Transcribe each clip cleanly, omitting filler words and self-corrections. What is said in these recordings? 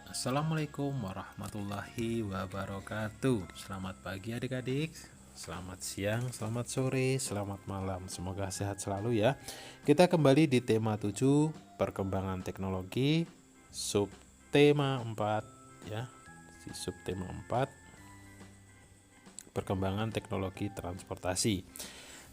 Assalamualaikum warahmatullahi wabarakatuh. Selamat pagi adik-adik, selamat siang, selamat sore, selamat malam. Semoga sehat selalu ya. Kita kembali di tema 7, perkembangan teknologi, subtema 4 ya. Di subtema 4, perkembangan teknologi transportasi.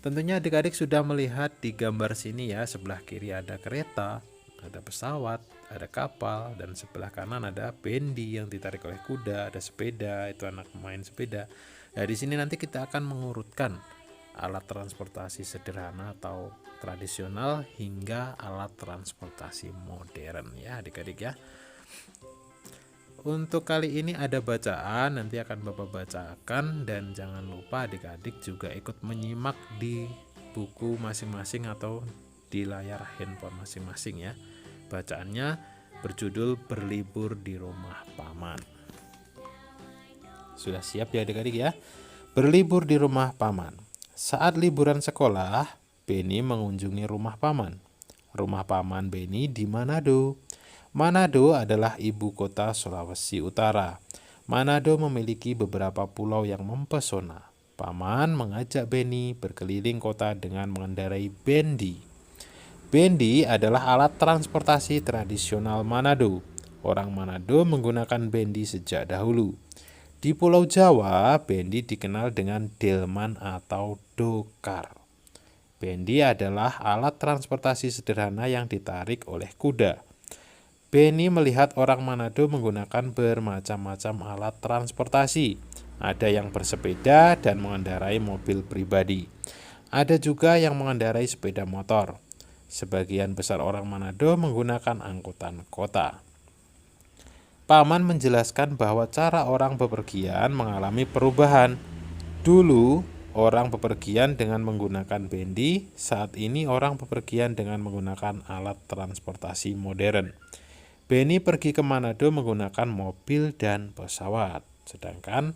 Tentunya adik-adik sudah melihat di gambar sini ya, sebelah kiri ada kereta, ada pesawat, ada kapal, dan sebelah kanan ada bendi yang ditarik oleh kuda, ada sepeda, itu anak main sepeda. Nah, di sini nanti kita akan mengurutkan alat transportasi sederhana atau tradisional hingga alat transportasi modern ya adik-adik ya. Untuk kali ini ada bacaan, nanti akan Bapak bacakan, dan jangan lupa adik-adik juga ikut menyimak di buku masing-masing atau di layar handphone masing-masing ya. Bacaannya berjudul Berlibur di Rumah Paman. Sudah siap ya adik-adik ya? Berlibur di rumah paman. Saat liburan sekolah, Beni mengunjungi rumah paman. Rumah paman Beni di Manado. Manado adalah ibu kota Sulawesi Utara. Manado memiliki beberapa pulau yang mempesona. Paman mengajak Beni berkeliling kota dengan mengendarai bendi. Bendi adalah alat transportasi tradisional Manado. Orang Manado menggunakan bendi sejak dahulu. Di Pulau Jawa, bendi dikenal dengan delman atau dokar. Bendi adalah alat transportasi sederhana yang ditarik oleh kuda. Beni melihat orang Manado menggunakan bermacam-macam alat transportasi. Ada yang bersepeda dan mengendarai mobil pribadi. Ada juga yang mengendarai sepeda motor. Sebagian besar orang Manado menggunakan angkutan kota. Paman menjelaskan bahwa cara orang bepergian mengalami perubahan. Dulu, orang bepergian dengan menggunakan bendi, saat ini orang bepergian dengan menggunakan alat transportasi modern. Beni pergi ke Manado menggunakan mobil dan pesawat. Sedangkan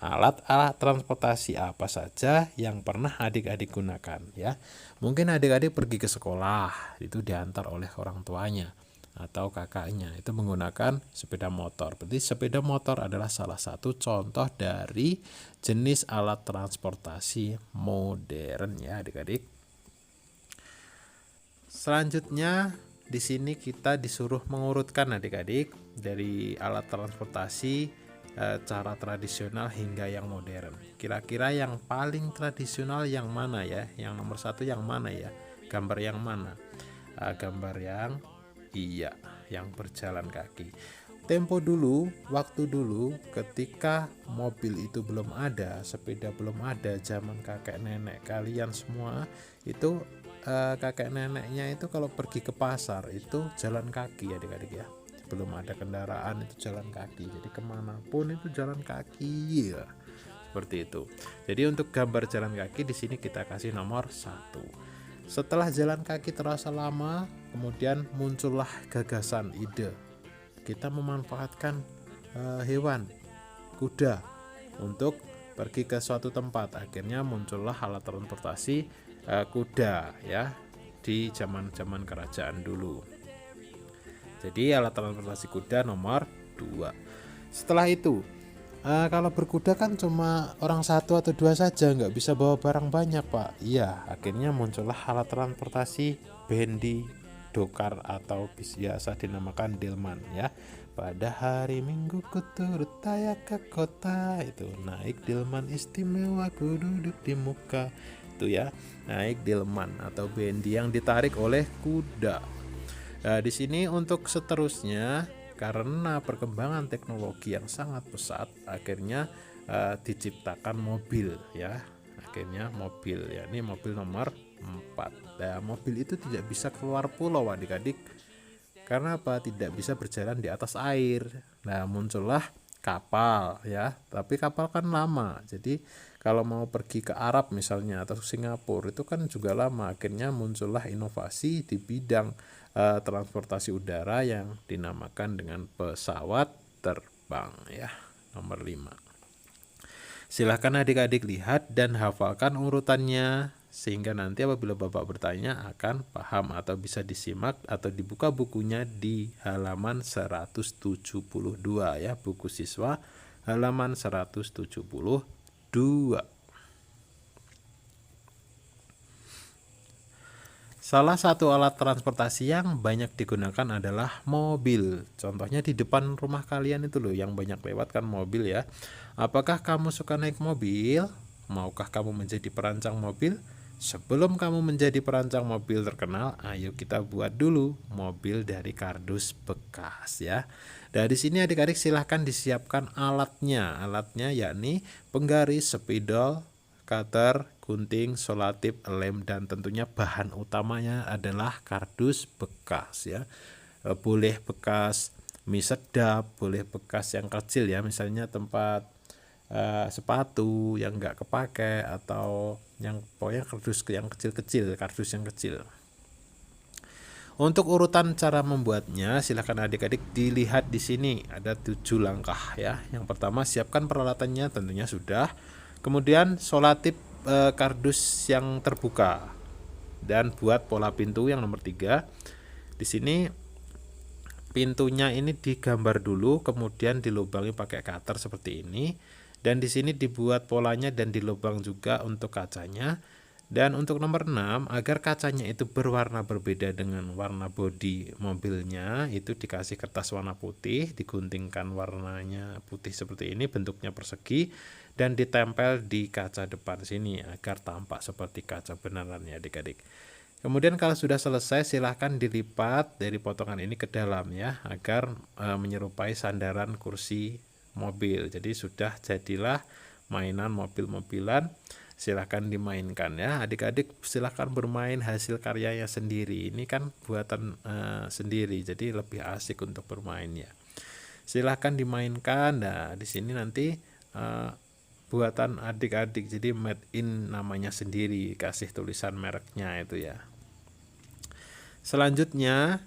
alat-alat transportasi apa saja yang pernah adik-adik gunakan ya? Mungkin adik-adik pergi ke sekolah, itu diantar oleh orang tuanya atau kakaknya, itu menggunakan sepeda motor. Berarti sepeda motor adalah salah satu contoh dari jenis alat transportasi modern ya adik-adik. Selanjutnya di sini kita disuruh mengurutkan adik-adik dari alat transportasi cara tradisional hingga yang modern. Kira-kira yang paling tradisional yang mana ya? Yang nomor 1 yang mana ya? Gambar yang mana? Gambar yang berjalan kaki. Tempo dulu, waktu dulu ketika mobil itu belum ada, sepeda belum ada, zaman kakek nenek kalian semua itu kakek neneknya itu kalau pergi ke pasar itu jalan kaki adik-adik ya, belum ada kendaraan, itu jalan kaki, jadi kemanapun itu jalan kaki ya, seperti itu. Jadi untuk gambar jalan kaki di sini kita kasih nomor 1. Setelah jalan kaki terasa lama, kemudian muncullah gagasan ide kita memanfaatkan hewan kuda untuk pergi ke suatu tempat. Akhirnya muncullah alat transportasi kuda ya di zaman-zaman kerajaan dulu. Jadi alat transportasi kuda nomor 2. Setelah itu kalau berkuda kan cuma orang 1 atau 2 saja, nggak bisa bawa barang banyak pak. Iya, akhirnya muncullah alat transportasi bendi, dokar atau biasa dinamakan delman ya. Pada hari Minggu ku turut taya ke kota, itu naik delman istimewa, ku duduk di muka, itu ya, naik delman atau bendi yang ditarik oleh kuda. Nah, di sini untuk seterusnya, karena perkembangan teknologi yang sangat pesat, akhirnya diciptakan mobil ya. Akhirnya mobil ya, ini mobil nomor 4. Nah, mobil itu tidak bisa keluar pulau adik-adik. Karena apa? Tidak bisa berjalan di atas air. Nah, muncullah kapal ya. Tapi kapal kan lama. Jadi kalau mau pergi ke Arab misalnya atau Singapura itu kan juga lama. Akhirnya muncullah inovasi di bidang transportasi udara yang dinamakan dengan pesawat terbang ya. Nomor 5. Silahkan adik-adik lihat dan hafalkan urutannya. sehingga nanti apabila Bapak bertanya akan paham, atau bisa disimak atau dibuka bukunya di halaman 172 ya, buku siswa halaman 172. Salah satu alat transportasi yang banyak digunakan adalah mobil. Contohnya di depan rumah kalian itu loh yang banyak lewat kan mobil ya. Apakah kamu suka naik mobil? Maukah kamu menjadi perancang mobil? Sebelum kamu menjadi perancang mobil terkenal, ayo kita buat dulu mobil dari kardus bekas ya. Dari sini adik-adik silahkan disiapkan alatnya. Alatnya yakni penggaris, spidol, cutter, gunting, selotip, lem, dan tentunya bahan utamanya adalah kardus bekas ya. Boleh bekas mie sedap, boleh bekas yang kecil ya, misalnya tempat sepatu yang enggak kepake, atau yang pokoknya kardus yang kecil-kecil, kardus yang kecil. Untuk urutan cara membuatnya, silakan adik-adik dilihat di sini ada 7 langkah ya. Yang pertama, siapkan peralatannya, tentunya sudah. Kemudian solatip kardus yang terbuka dan buat pola pintu yang nomor 3. Di sini pintunya ini digambar dulu, kemudian dilubangi pakai cutter seperti ini. Dan di sini dibuat polanya dan dilubang juga untuk kacanya. Dan untuk nomor 6, agar kacanya itu berwarna berbeda dengan warna bodi mobilnya, itu dikasih kertas warna putih, diguntingkan warnanya putih seperti ini, bentuknya persegi, dan ditempel di kaca depan sini agar tampak seperti kaca beneran ya adik-adik. Kemudian kalau sudah selesai, silahkan dilipat dari potongan ini ke dalam ya, agar menyerupai sandaran kursi mobil. Jadi sudah jadilah mainan mobil-mobilan. Silahkan dimainkan ya adik-adik, silahkan bermain hasil karyanya sendiri. Ini kan buatan sendiri, jadi lebih asik untuk bermain ya. Silahkan dimainkan. Nah di sini nanti buatan adik-adik, jadi made in namanya sendiri, kasih tulisan mereknya itu ya. Selanjutnya,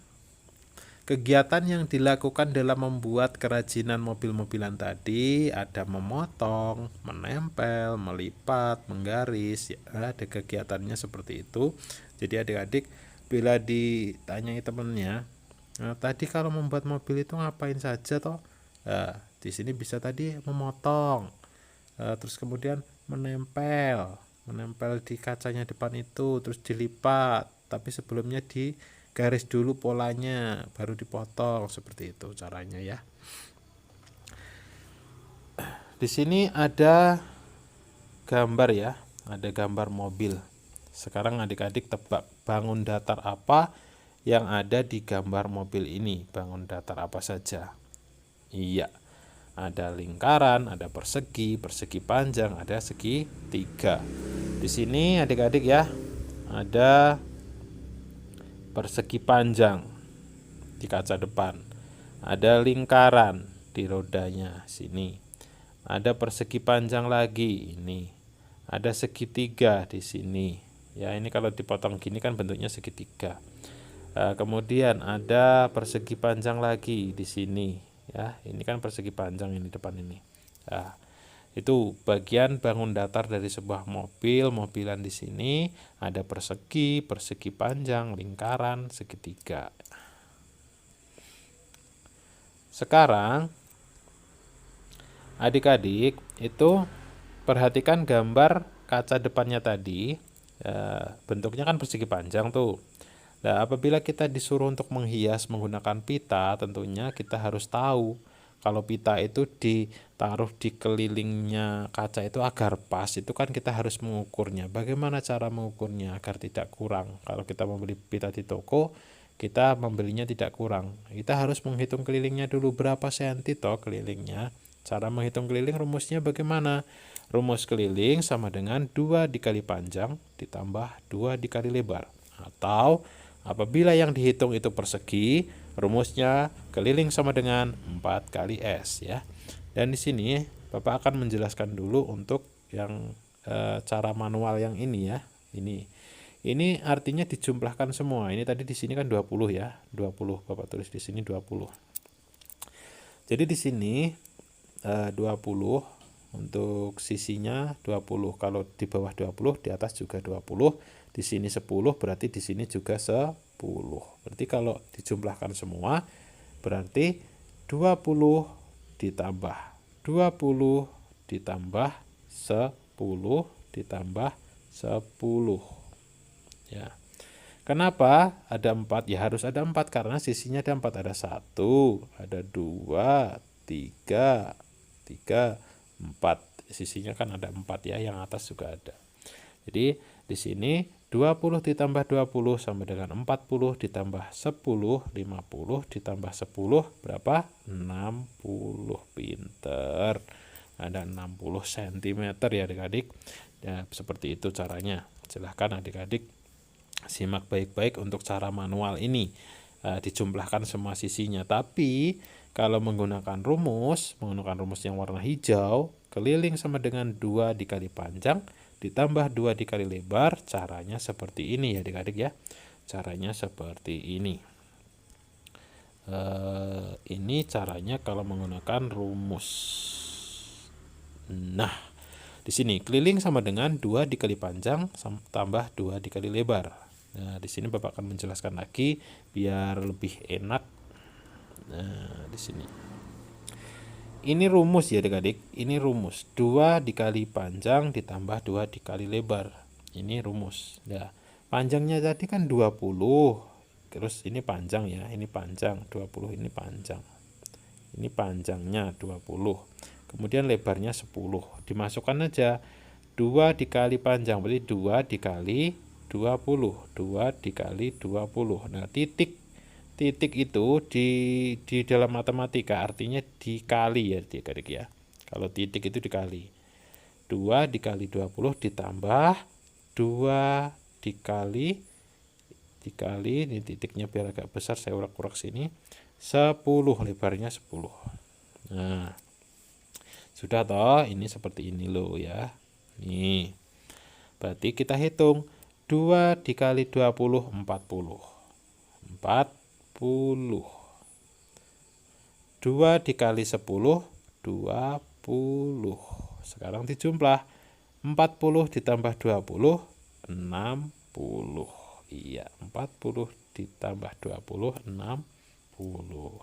kegiatan yang dilakukan dalam membuat kerajinan mobil-mobilan tadi ada memotong, menempel, melipat, menggaris ya, ada kegiatannya seperti itu. Jadi adik-adik bila ditanyai temennya, tadi kalau membuat mobil itu ngapain saja toh? Di sini bisa tadi memotong, terus kemudian menempel di kacanya depan itu, terus dilipat, tapi sebelumnya di garis dulu polanya, baru dipotong, seperti itu caranya ya. Di sini ada gambar ya, ada gambar mobil. Sekarang adik-adik tebak bangun datar apa yang ada di gambar mobil ini? Bangun datar apa saja? Iya, ada lingkaran, ada persegi, persegi panjang, ada segitiga. Di sini adik-adik ya, ada persegi panjang di kaca depan, ada lingkaran di rodanya sini, ada persegi panjang lagi ini, ada segitiga di sini ya. Ini kalau dipotong gini kan bentuknya segitiga. Kemudian ada persegi panjang lagi di sini ya, ini kan persegi panjang ini depan ini. Nah, itu bagian bangun datar dari sebuah mobilan. Di sini ada persegi, persegi panjang, lingkaran, segitiga. Sekarang adik-adik itu perhatikan gambar kaca depannya tadi. Bentuknya kan persegi panjang tuh. Nah, apabila kita disuruh untuk menghias menggunakan pita, tentunya kita harus tahu kalau pita itu ditaruh di kelilingnya kaca itu agar pas, itu kan kita harus mengukurnya. Bagaimana cara mengukurnya agar tidak kurang? Kalau kita membeli pita di toko, kita membelinya tidak kurang. Kita harus menghitung kelilingnya dulu, berapa senti toh kelilingnya. Cara menghitung keliling rumusnya bagaimana? Rumus keliling sama dengan 2 dikali panjang ditambah 2 dikali lebar. Atau apabila yang dihitung itu persegi, rumusnya keliling sama dengan 4 kali S ya. Dan di sini Bapak akan menjelaskan dulu untuk yang cara manual yang ini ya. Ini artinya dijumlahkan semua. Ini tadi di sini kan 20 ya. 20 Bapak tulis di sini 20. Jadi di sini 20 untuk sisinya 20. Kalau di bawah 20, di atas juga 20. Di sini 10, berarti di sini juga 10. Berarti kalau dijumlahkan semua, berarti 20 ditambah 20 ditambah 10 ditambah 10. Ya. Kenapa ada 4? Ya harus ada 4 karena sisinya ada 4. Ada 1, ada 2, 3, 4. Sisinya kan ada 4 ya, yang atas juga ada. Jadi di sini 20 ditambah 20 sama dengan 40 ditambah 10, 50 ditambah 10 berapa? 60. Pinter. Ada 60 cm ya adik-adik. Ya, seperti itu caranya. Silahkan adik-adik simak baik-baik untuk cara manual ini. Dijumlahkan semua sisinya. Tapi kalau menggunakan rumus yang warna hijau, keliling sama dengan 2 dikali panjang ditambah 2 dikali lebar. Caranya seperti ini ya adik-adik ya. Caranya seperti ini. Ini caranya kalau menggunakan rumus. Nah, di sini keliling sama dengan 2 dikali panjang tambah 2 dikali lebar. Nah, di sini Bapak akan menjelaskan lagi biar lebih enak. Nah, di sini. Ini rumus ya adik-adik, ini rumus. 2 dikali panjang ditambah 2 dikali lebar. Ini rumus. Nah, panjangnya tadi kan 20. Terus ini panjang ya, ini panjang 20, ini panjang. Ini panjangnya 20. Kemudian lebarnya 10. Dimasukkan aja 2 dikali panjang, berarti 2 dikali 20. 2 dikali 20. Nah, titik itu di dalam matematika artinya dikali ya adik-adik ya. Kalau titik itu dikali. 2 dikali 20 ditambah 2 dikali ini titiknya biar agak besar saya urak-urak sini. 10, lebarnya 10. Nah, sudah toh, ini seperti ini loh ya. Nih. Berarti kita hitung 2 dikali 20, 40. 40. 2 dikali 10, 20. Sekarang dijumlah. 40 ditambah 20, 60. Iya, 40 ditambah 20, 60.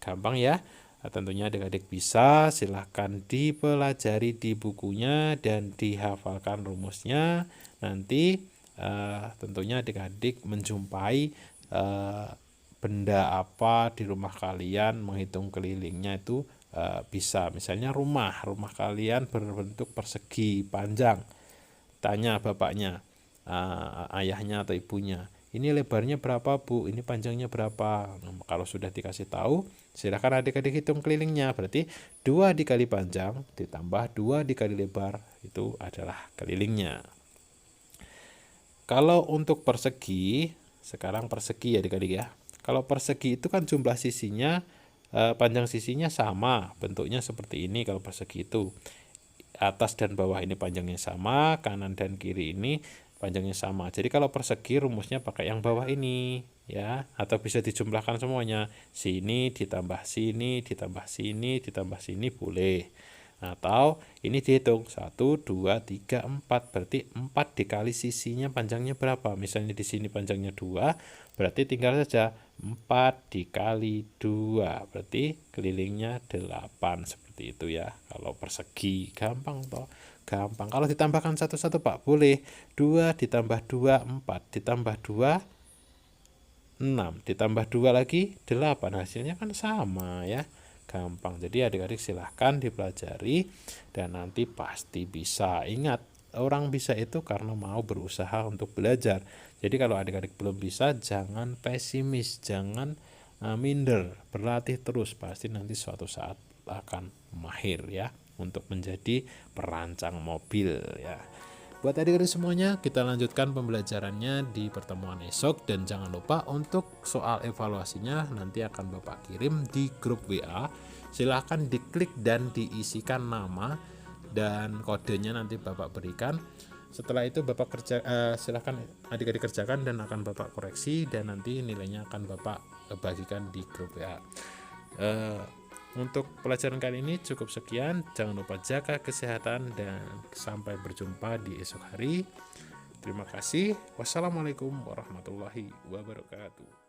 Gampang ya. Nah, tentunya adik-adik bisa, silahkan dipelajari di bukunya dan dihafalkan rumusnya. Nanti tentunya adik-adik menjumpai benda apa di rumah kalian, menghitung kelilingnya itu bisa. Misalnya rumah kalian berbentuk persegi panjang. Tanya bapaknya, ayahnya atau ibunya, ini lebarnya berapa Bu, ini panjangnya berapa. Nah, kalau sudah dikasih tahu, silakan adik-adik hitung kelilingnya. Berarti 2 dikali panjang ditambah 2 dikali lebar, itu adalah kelilingnya. Kalau untuk persegi, sekarang persegi ya adik-adik ya. Kalau persegi itu kan jumlah sisinya, panjang sisinya sama, bentuknya seperti ini. Kalau persegi itu atas dan bawah ini panjangnya sama, kanan dan kiri ini panjangnya sama. Jadi kalau persegi rumusnya pakai yang bawah ini ya, atau bisa dijumlahkan semuanya. Sini ditambah sini ditambah sini ditambah sini boleh. Atau ini dihitung 1 2 3 4, berarti 4 dikali sisinya panjangnya berapa? Misalnya di sini panjangnya 2, berarti tinggal saja 4 dikali 2, berarti kelilingnya 8. Seperti itu ya. Kalau persegi gampang toh. Gampang. Kalau ditambahkan satu-satu Pak, boleh. 2 ditambah 2, 4 ditambah 2, 6 ditambah 2 lagi 8. Hasilnya kan sama ya. Gampang. Jadi adik-adik silahkan dipelajari dan nanti pasti bisa. Ingat, orang bisa itu karena mau berusaha untuk belajar. Jadi kalau adik-adik belum bisa, jangan pesimis, jangan minder, berlatih terus, pasti nanti suatu saat akan mahir ya untuk menjadi perancang mobil ya. Buat adik-adik semuanya, kita lanjutkan pembelajarannya di pertemuan esok. Dan jangan lupa untuk soal evaluasinya nanti akan Bapak kirim di grup WA. Silahkan diklik dan diisikan nama dan kodenya nanti Bapak berikan. Setelah itu Bapak silahkan adik-adik kerjakan dan akan Bapak koreksi. Dan nanti nilainya akan Bapak bagikan di grup WA. Untuk pelajaran kali ini cukup sekian. Jangan lupa jaga kesehatan dan sampai berjumpa di esok hari. Terima kasih. Wassalamualaikum warahmatullahi wabarakatuh.